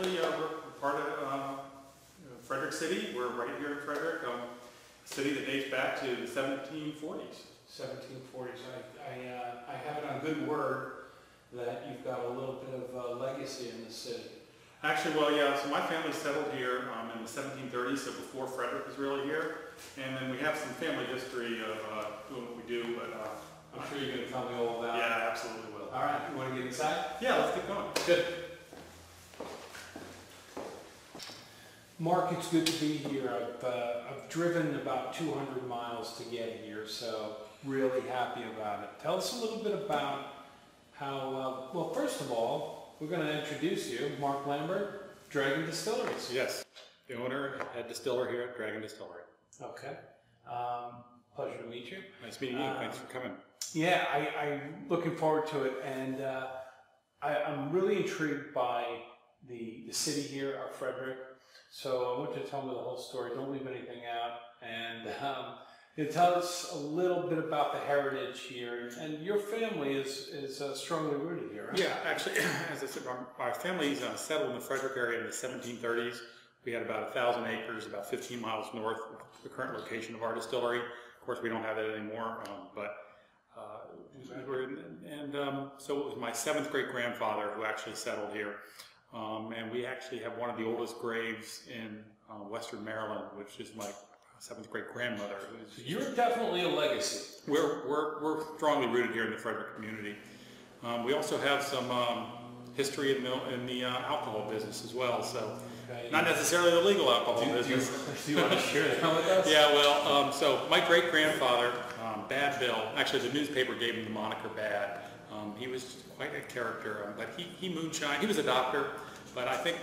actually, we're part of Frederick City. We're right here in Frederick, a city that dates back to the 1740s. 1740s. I have it on good word that you've got a little bit of legacy in the city. Actually, well, yeah, so my family settled here in the 1730s, so before Frederick was really here. And then we have some family history of doing what we do, but... I'm sure you're going to tell me all about it. Yeah, absolutely will. All right, you want to get inside? Yeah, let's get going. Good. Mark, it's good to be here. I've driven about 200 miles to get here, so really happy about it. Tell us a little bit about how, well, first of all, we're going to introduce you, Mark Lambert, Dragon Distillery. Yes, the owner, head distiller here at Dragon Distillery. Okay. Pleasure to meet you. Nice meeting you. Thanks for coming. Yeah, I'm looking forward to it, and I'm really intrigued by the city here, our Frederick. So I want you to tell me the whole story. Don't leave anything out, and you tell us a little bit about the heritage here. And your family is strongly rooted here, right? Yeah, actually, as I said, our family's settled in the Frederick area in the 1730s. We had about 1,000 acres, about 15 miles north of the current location of our distillery. Of course, we don't have that anymore, so it was my 7th great-grandfather who actually settled here. And we actually have one of the oldest graves in Western Maryland, which is my 7th great-grandmother. So you're definitely a legacy. We're strongly rooted here in the Frederick community. We also have some history in the alcohol business as well. So. Not necessarily the legal alcohol business. Do you want to share that with us? Yeah, well, so my great-grandfather, Bad Bill, actually the newspaper gave him the moniker Bad. He was quite a character, but he moonshined. He was a doctor, but I think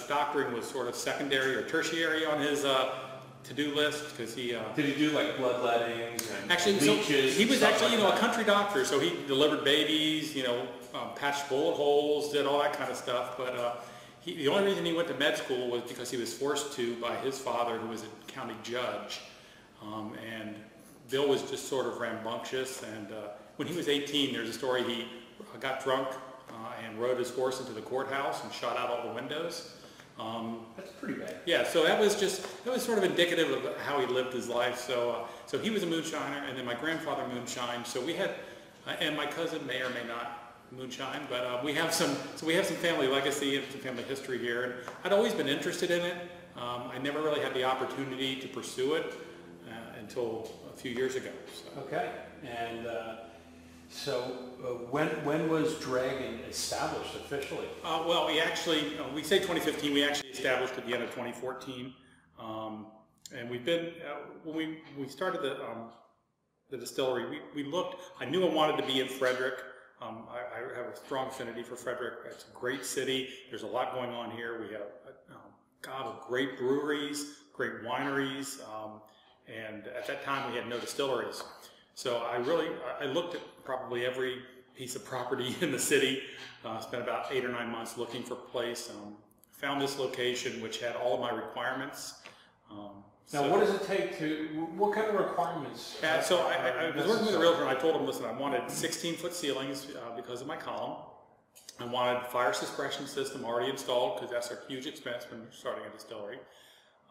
doctoring was sort of secondary or tertiary on his to-do list because he... Did he do like bloodlettings and actually, leeches? So he was actually, a country doctor, so he delivered babies, patched bullet holes, did all that kind of stuff, but... the only reason he went to med school was because he was forced to by his father, who was a county judge. And Bill was just sort of rambunctious. And when he was 18, there's a story he got drunk and rode his horse into the courthouse and shot out all the windows. That's pretty bad. Yeah, so that was sort of indicative of how he lived his life. So he was a moonshiner, and then my grandfather moonshined. So we had, and my cousin may or may not moonshine, but we have some family legacy and some family history here, and I'd always been interested in it. I never really had the opportunity to pursue it until a few years ago. So. Okay, and when was Dragon established officially? Well, we say 2015. We actually established at the end of 2014, and we've been when we started the distillery. We looked. I knew I wanted to be in Frederick. I have a strong affinity for Frederick. It's a great city. There's a lot going on here. We have great breweries, great wineries, and at that time we had no distilleries. So I looked at probably every piece of property in the city. Spent about 8 or 9 months looking for a place. Found this location which had all of my requirements. Now, what does it take what kind of requirements? So I was working with a realtor, and I told him, listen, I wanted 16-foot ceilings because of my column. I wanted fire suppression system already installed because that's a huge expense when you're starting a distillery.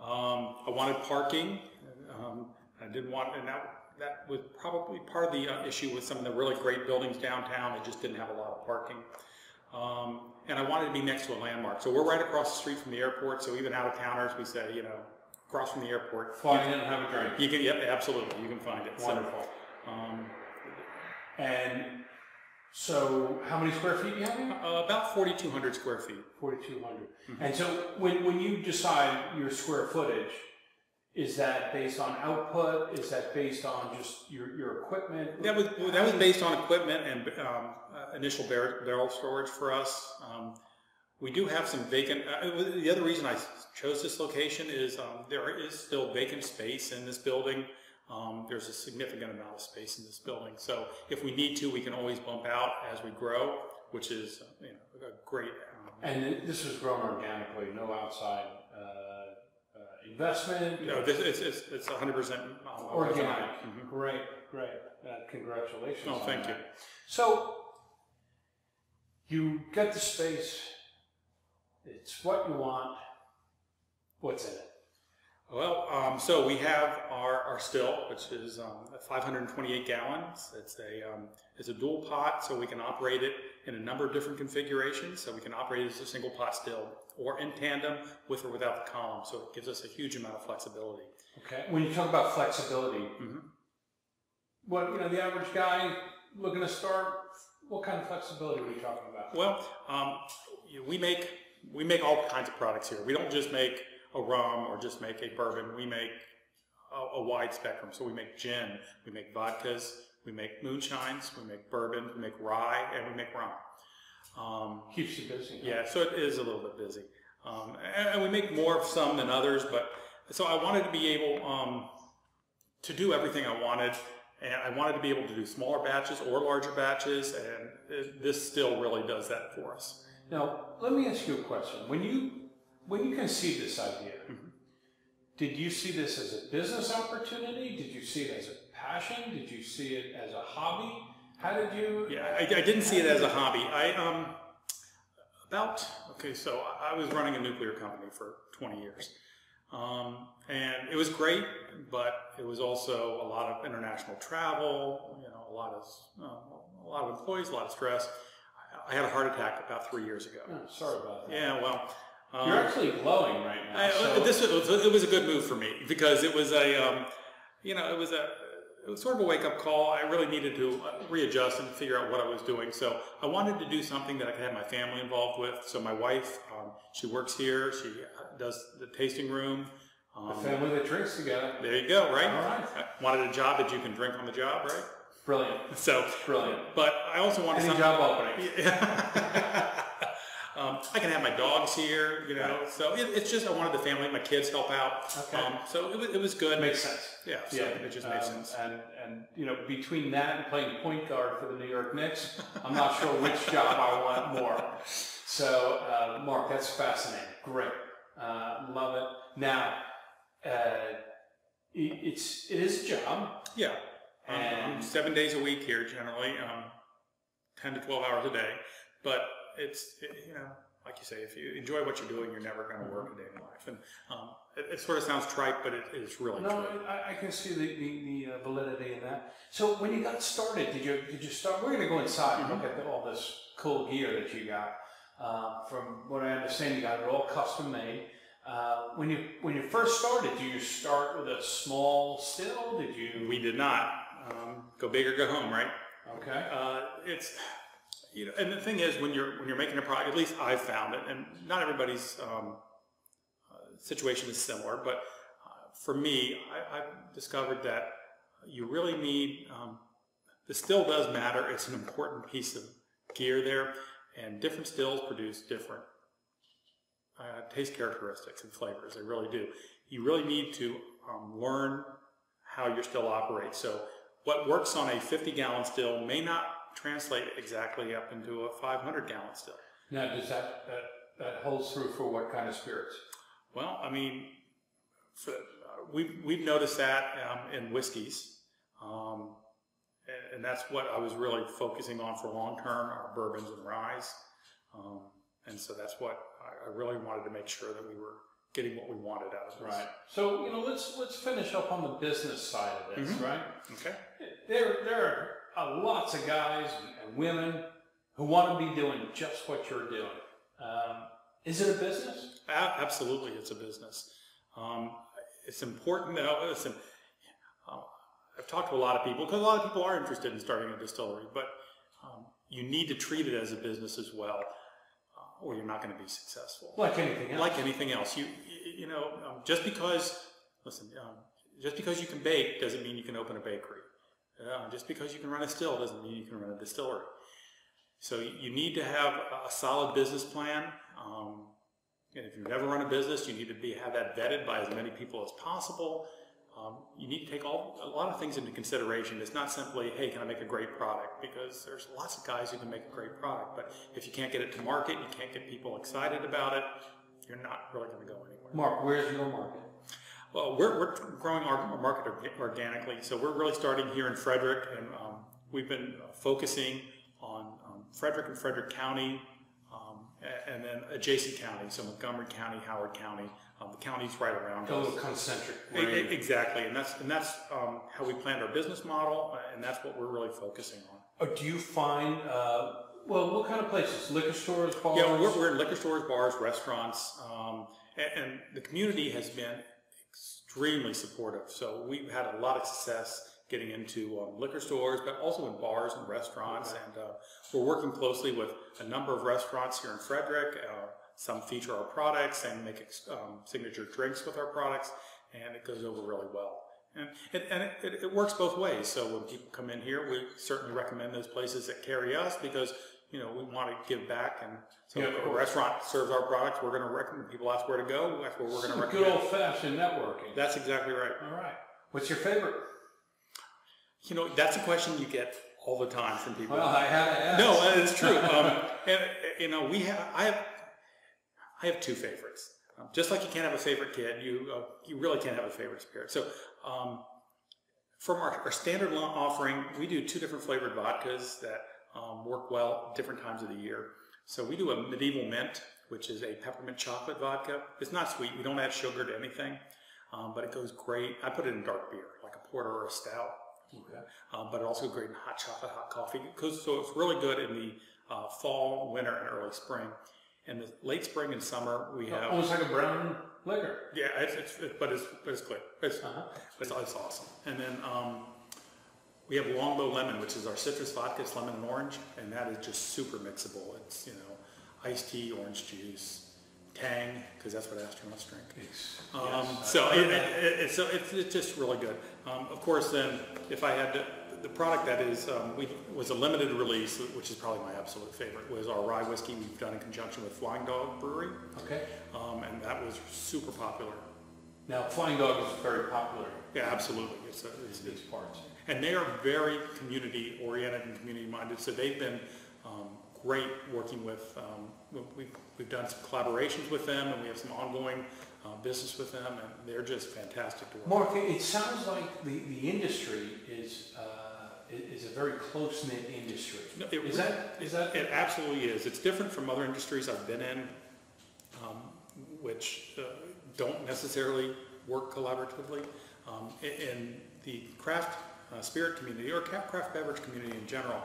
I wanted parking. I didn't want, and that was probably part of the issue with some of the really great buildings downtown. They just didn't have a lot of parking. And I wanted to be next to a landmark. So we're right across the street from the airport, so even out-of-towners, we say, across from the airport. Fly in and have a drink. You can, yep, absolutely. You can find it. Wonderful. And so, how many square feet do you have here? About 4,200 square feet. 4,200. Mm-hmm. And so, when you decide your square footage, is that based on output? Is that based on just your equipment? That was based on equipment and initial barrel storage for us. We do have some vacant. The other reason I chose this location is there is still vacant space in this building. There's a significant amount of space in this building. So if we need to, we can always bump out as we grow, which is a great. And this was grown organically, no outside investment. No, it's 100% organic. Mm-hmm. Great. Congratulations. Oh, thank you. So you get the space It's what you want. What's in it? Well, so we have our still, which is 528 gallons. It's a dual pot, so we can operate it in a number of different configurations. So we can operate it as a single pot still, or in tandem with or without the column. So it gives us a huge amount of flexibility. Okay. When you talk about flexibility, what the average guy looking to start, what kind of flexibility are we talking about? Well, we make all kinds of products here. We don't just make a rum or just make a bourbon. We make a wide spectrum. So we make gin, we make vodkas, we make moonshines, we make bourbon, we make rye, and we make rum. Keeps you busy. Yeah, so it is a little bit busy. And we make more of some than others, but so I wanted to be able to do everything I wanted, and I wanted to be able to do smaller batches or larger batches, and this still really does that for us. Now, let me ask you a question. When you conceived this idea, did you see this as a business opportunity? Did you see it as a passion? Did you see it as a hobby? How did you... Yeah, I didn't see it as a hobby. So I was running a nuclear company for 20 years. And it was great, but it was also a lot of international travel, a lot of employees, a lot of stress. I had a heart attack about 3 years ago. Oh, sorry about that. Yeah, well... You're actually glowing right now. It was a good move for me because it was it was sort of a wake-up call. I really needed to readjust and figure out what I was doing. So I wanted to do something that I could have my family involved with. So my wife, she works here. She does the tasting room. The family that drinks together. There you go, right? All right. I wanted a job that you can drink on the job, right? Brilliant. So brilliant. But I also wanted Any job opening. Yeah. I can have my dogs here, Right. So it's just I wanted the family, my kids help out. Okay. So it was good. Makes sense. Yeah. So it just made sense. And between that and playing point guard for the New York Knicks, I'm not sure which job I want more. So Mark, that's fascinating. Great. Love it. Now, it is a job. Yeah. And 7 days a week here generally, 10 to 12 hours a day, but like you say, if you enjoy what you're doing, you're never going to work a day in life. And it sort of sounds trite, but it is really true. I can see the validity in that. So when you got started, did you start? We're going to go inside and look at all this cool gear that you got. From what I understand, you got it all custom made. When you first started, did you start with a small still? We did not. Go big or go home, right? Okay. And the thing is, when you're making a product, at least I've found it, and not everybody's situation is similar, but for me, I've discovered that you really need, the still does matter. It's an important piece of gear there, and different stills produce different taste characteristics and flavors. They really do. You really need to learn how your still operates. So what works on a 50-gallon still may not translate exactly up into a 500-gallon still. Now, does that holds true for what kind of spirits? Well, I mean, we've noticed that in whiskeys, and that's what I was really focusing on for long term, our bourbons and ryes, and so that's what I really wanted to make sure that we were getting what we wanted out of this. Right. So let's finish up on the business side of this, right? Okay. There are lots of guys and women who want to be doing just what you're doing. Is it a business? Absolutely, it's a business. It's important. Listen, I've talked to a lot of people, because a lot of people are interested in starting a distillery, but you need to treat it as a business as well, or you're not going to be successful. Like anything else. Like anything else. Just because you can bake doesn't mean you can open a bakery. Just because you can run a still doesn't mean you can run a distillery. So you need to have a solid business plan. And if you've never run a business, you need to have that vetted by as many people as possible. You need to take a lot of things into consideration. It's not simply, hey, can I make a great product? Because there's lots of guys who can make a great product, but if you can't get it to market, you can't get people excited about it, you're not really going to go anywhere. Mark, where's your market? Well, we're growing our market organically, so we're really starting here in Frederick, and we've been focusing on Frederick and Frederick County, and then adjacent counties, so Montgomery County, Howard County, the counties right around us. A little concentric. Exactly, and that's how we planned our business model, and that's what we're really focusing on. Do you find, well, what kind of places? Liquor stores, bars? Yeah, we're in liquor stores, bars, restaurants, and the community has been extremely supportive. So we've had a lot of success getting into liquor stores, but also in bars and restaurants. Okay. And we're working closely with a number of restaurants here in Frederick. Some feature our products and make signature drinks with our products, and it goes over really well. And it works both ways. So when people come in here, we certainly recommend those places that carry us because, you know, we want to give back. And so if a restaurant serves our products, we're going to recommend. People ask where to go, that's where we're going to recommend. Good old-fashioned networking. That's exactly right. All right. What's your favorite? You know, that's a question you get all the time from people. Well, I had to ask. No, it's true. And you know, I have two favorites. Just like you can't have a favorite kid, you really can't have a favorite spirit. So, from our standard offering, we do 2 different flavored vodkas that work well at different times of the year. So we do a medieval mint, which is a peppermint chocolate vodka. It's not sweet. We don't add sugar to anything, but it goes great. I put it in dark beer, like a porter or a stout. Okay. But it also goes great in hot chocolate, hot coffee. So it's really good in the fall, winter, and early spring. In the late spring and summer, we have almost like a brown liquor. Yeah, but it's good. It's awesome. And then we have Longbow Lemon, which is our citrus vodka. It's lemon and orange, and that is just super mixable. It's, you know, iced tea, orange juice, Tang, because that's what astronauts drink. Yes. So it's just really good. Of course, then if I had to. The product that was a limited release, which is probably my absolute favorite, was our rye whiskey we've done in conjunction with Flying Dog Brewery. Okay. And that was super popular. Now, Flying Dog is very popular. Yeah, absolutely. It's these parts. And they are very community-oriented and community-minded, so they've been great working with, we've done some collaborations with them, and we have some ongoing business with them, and they're just fantastic to work with. Mark, it sounds like the industry is a very close-knit industry. No, is that? It absolutely is. It's different from other industries I've been in, which don't necessarily work collaboratively. In the craft spirit community, or craft beverage community in general,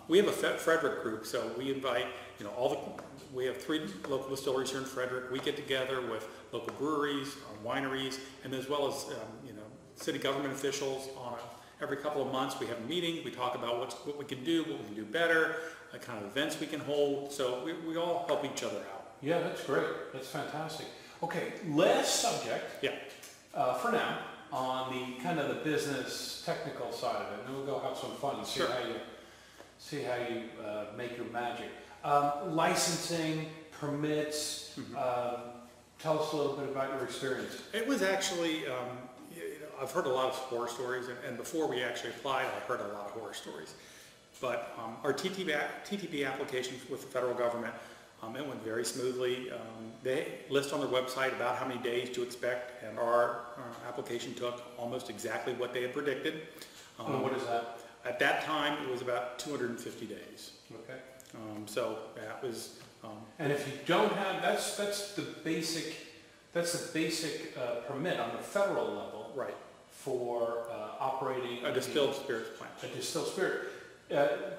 we have a Frederick group, so we invite, you know, we have 3 local distilleries here in Frederick. We get together with local breweries, wineries, and as well as, you know, city government officials every couple of months. We have a meeting. We talk about what we can do, what we can do better, the kind of events we can hold. So we all help each other out. Yeah, that's great. That's fantastic. Okay, last subject. Yeah. For now, on the kind of the business technical side of it, and then we'll go have some fun and see how you make your magic. Licensing, permits. Tell us a little bit about your experience. It was actually, I've heard a lot of horror stories, and before we actually applied, I heard a lot of horror stories. But our TTP application with the federal government, it went very smoothly. They list on their website about how many days to expect, and our application took almost exactly what they had predicted. What is that? At that time, it was about 250 days. Okay. So that was. And if you don't have, that's the basic permit on the federal level. Right. For operating a distilled spirits plant. A distilled spirit.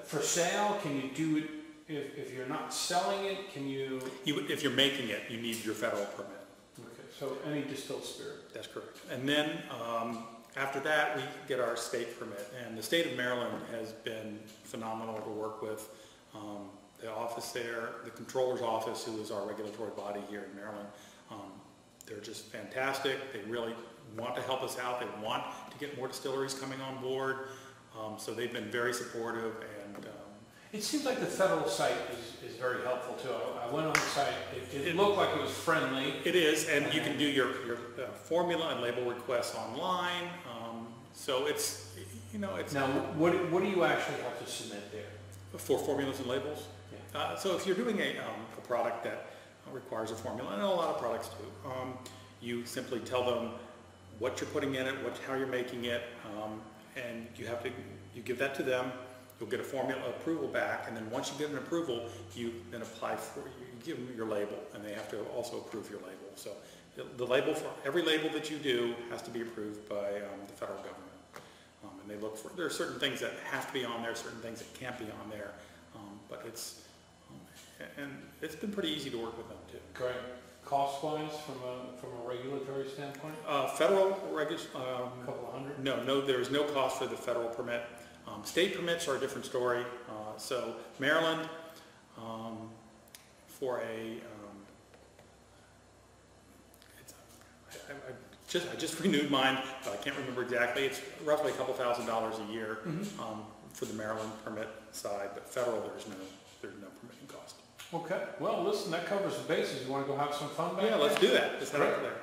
For sale, can you do it if you're not selling it? Can you? If you're making it, you need your federal permit. Okay. So any distilled spirit. That's correct. And then after that, we get our state permit. And the state of Maryland has been phenomenal to work with. The office there, the controller's office, who is our regulatory body here in Maryland, they're just fantastic. They really want to help us out. They want to get more distilleries coming on board. So they've been very supportive. And it seems like the federal site is very helpful too. I went on the site. It looked like it was friendly. It is, and you can do your formula and label requests online. So it's, you know, it's... Now, what do you actually have to submit there? For formulas and labels? Yeah. So if you're doing a product that requires a formula, and a lot of products do, you simply tell them what you're putting in it, how you're making it, and you give that to them. you'll get a formula approval back, and then once you get an approval, you then apply for, you give them your label, and they have to also approve your label. So the label, for every label that you do has to be approved by the federal government. And they look for, there are certain things that have to be on there, certain things that can't be on there, but it's, and it's been pretty easy to work with them too. Great. Cost-wise, from a regulatory standpoint? Federal a couple of hundred? No, there's no cost for the federal permit. State permits are a different story. So Maryland, for a, I just renewed mine, but I can't remember exactly. It's roughly a couple $1,000s a year for the Maryland permit side, but federal there's no permitting cost. Okay. Well, listen, that covers the bases. You want to go have some fun back Yeah, there? let's do that. Let's head over there.